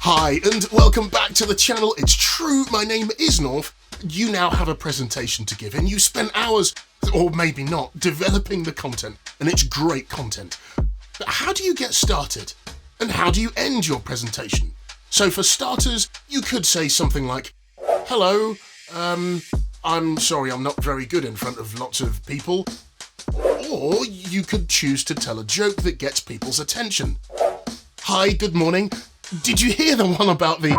Hi and welcome back to the channel. It's true, my name is Norf. You now have a presentation to give and you spent hours, or maybe not, developing the content, and it's great content. But how do you get started? And how do you end your presentation? So for starters, you could say something like, hello, I'm sorry I'm not very good in front of lots of people. Or you could choose to tell a joke that gets people's attention. Hi, good morning. Did you hear the one about the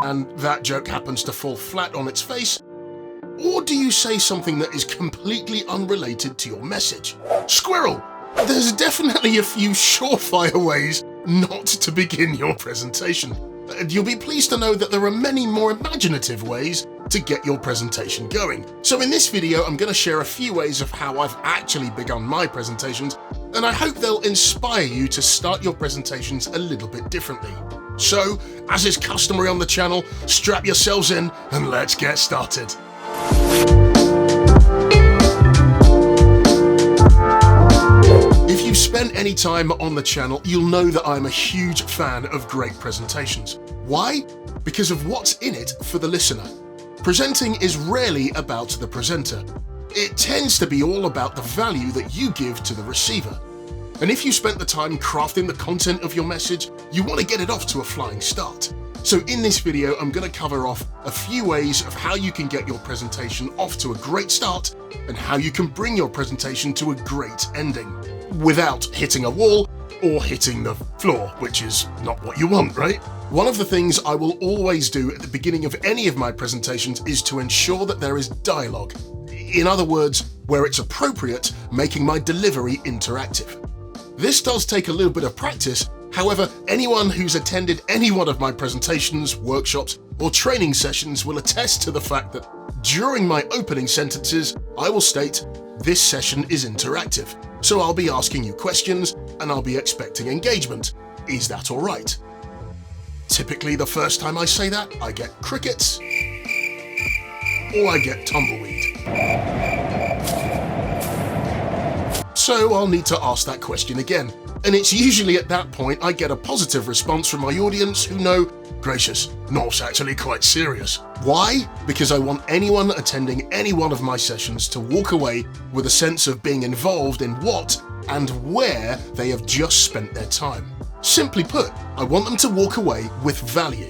and that joke happens to fall flat on its face? Or do you say something that is completely unrelated to your message? Squirrel! There's definitely a few surefire ways not to begin your presentation. You'll be pleased to know that there are many more imaginative ways to get your presentation going. So in this video, I'm going to share a few ways of how I've actually begun my presentations, and I hope they'll inspire you to start your presentations a little bit differently. So, as is customary on the channel, strap yourselves in and let's get started. If you've spent any time on the channel, you'll know that I'm a huge fan of great presentations. Why? Because of what's in it for the listener. Presenting is rarely about the presenter. It tends to be all about the value that you give to the receiver. And if you spent the time crafting the content of your message, you want to get it off to a flying start. So in this video, I'm going to cover off a few ways of how you can get your presentation off to a great start and how you can bring your presentation to a great ending without hitting a wall or hitting the floor, which is not what you want, right? One of the things I will always do at the beginning of any of my presentations is to ensure that there is dialogue. In other words, where it's appropriate, making my delivery interactive. This does take a little bit of practice. However, anyone who's attended any one of my presentations, workshops, or training sessions will attest to the fact that during my opening sentences, I will state, this session is interactive. So I'll be asking you questions and I'll be expecting engagement. Is that all right? Typically, the first time I say that, I get crickets or I get tumbleweed. So I'll need to ask that question again. And it's usually at that point I get a positive response from my audience who know, gracious, Norf's actually quite serious. Why? Because I want anyone attending any one of my sessions to walk away with a sense of being involved in what and where they have just spent their time. Simply put, I want them to walk away with value.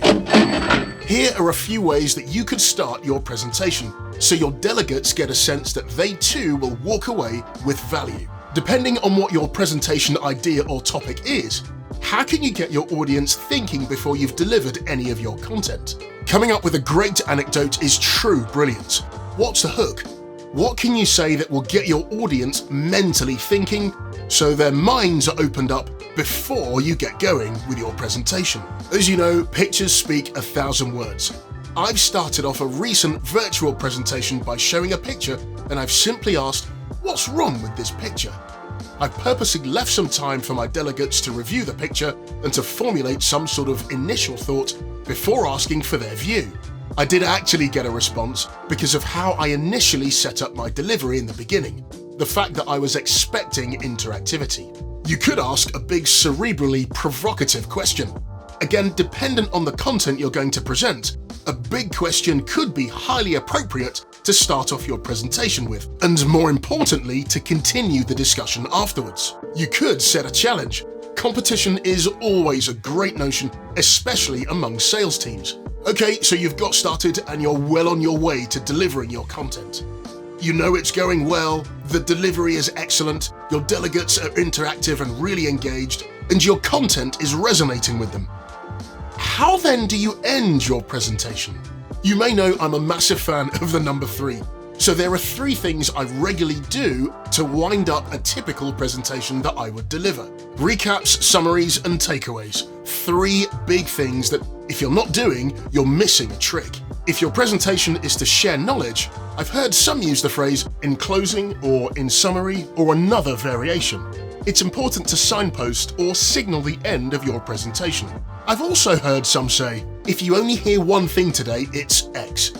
Here are a few ways that you could start your presentation so your delegates get a sense that they too will walk away with value. Depending on what your presentation idea or topic is, how can you get your audience thinking before you've delivered any of your content? Coming up with a great anecdote is true brilliance. What's the hook? What can you say that will get your audience mentally thinking so their minds are opened up before you get going with your presentation? As you know, pictures speak 1,000 words. I've started off a recent virtual presentation by showing a picture, and I've simply asked, what's wrong with this picture? I purposely left some time for my delegates to review the picture and to formulate some sort of initial thought before asking for their view. I did actually get a response because of how I initially set up my delivery in the beginning, the fact that I was expecting interactivity. You could ask a big cerebrally provocative question. Again, dependent on the content you're going to present, a big question could be highly appropriate to start off your presentation with, and more importantly, to continue the discussion afterwards. You could set a challenge. Competition is always a great notion, especially among sales teams. Okay, so you've got started and you're well on your way to delivering your content. You know it's going well, the delivery is excellent, your delegates are interactive and really engaged, and your content is resonating with them. How then do you end your presentation? You may know I'm a massive fan of the number 3. So there are 3 things I regularly do to wind up a typical presentation that I would deliver. Recaps, summaries, and takeaways. 3 big things that if you're not doing, you're missing a trick. If your presentation is to share knowledge, I've heard some use the phrase in closing or in summary or another variation. It's important to signpost or signal the end of your presentation. I've also heard some say, if you only hear one thing today, it's X.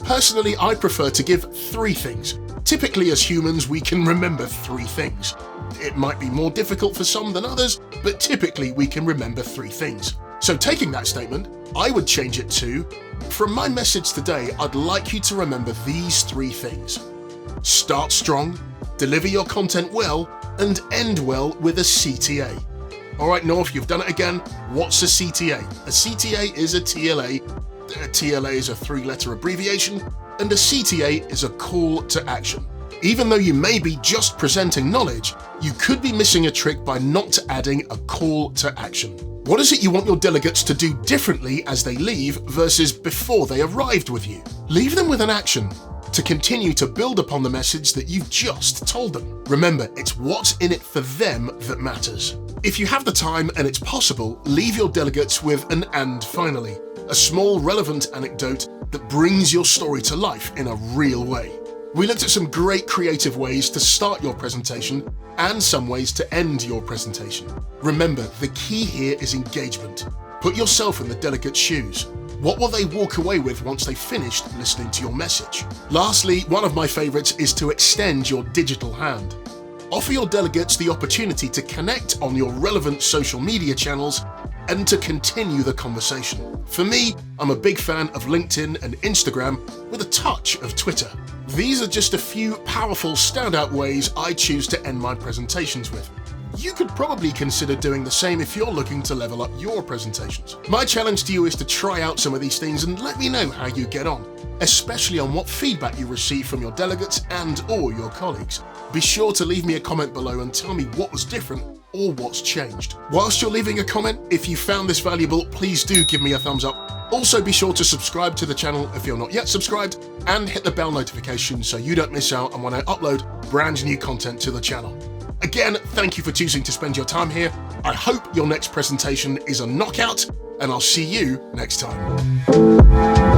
Personally, I prefer to give 3 things. Typically as humans, we can remember 3 things. It might be more difficult for some than others, but typically we can remember 3 things. So taking that statement, I would change it to, from my message today, I'd like you to remember these 3 things. Start strong, deliver your content well, and end well with a CTA. Alright Norf, you've done it again. What's a CTA? A CTA is a TLA. A TLA is a 3-letter abbreviation, and a CTA is a call to action. Even though you may be just presenting knowledge, you could be missing a trick by not adding a call to action. What is it you want your delegates to do differently as they leave versus before they arrived with you? Leave them with an action to continue to build upon the message that you've just told them. Remember, it's what's in it for them that matters. If you have the time and it's possible, leave your delegates with an "and finally," a small relevant anecdote that brings your story to life in a real way. We looked at some great creative ways to start your presentation and some ways to end your presentation. Remember, the key here is engagement. Put yourself in the delegate's shoes. What will they walk away with once they've finished listening to your message? Lastly, one of my favorites is to extend your digital hand. Offer your delegates the opportunity to connect on your relevant social media channels and to continue the conversation. For me, I'm a big fan of LinkedIn and Instagram with a touch of Twitter. These are just a few powerful standout ways I choose to end my presentations with. You could probably consider doing the same if you're looking to level up your presentations. My challenge to you is to try out some of these things and let me know how you get on, especially on what feedback you receive from your delegates and/or your colleagues. Be sure to leave me a comment below and tell me what was different or what's changed. Whilst you're leaving a comment, if you found this valuable, please do give me a thumbs up. Also be sure to subscribe to the channel if you're not yet subscribed and hit the bell notification so you don't miss out on when I upload brand new content to the channel. Again, thank you for choosing to spend your time here. I hope your next presentation is a knockout and I'll see you next time.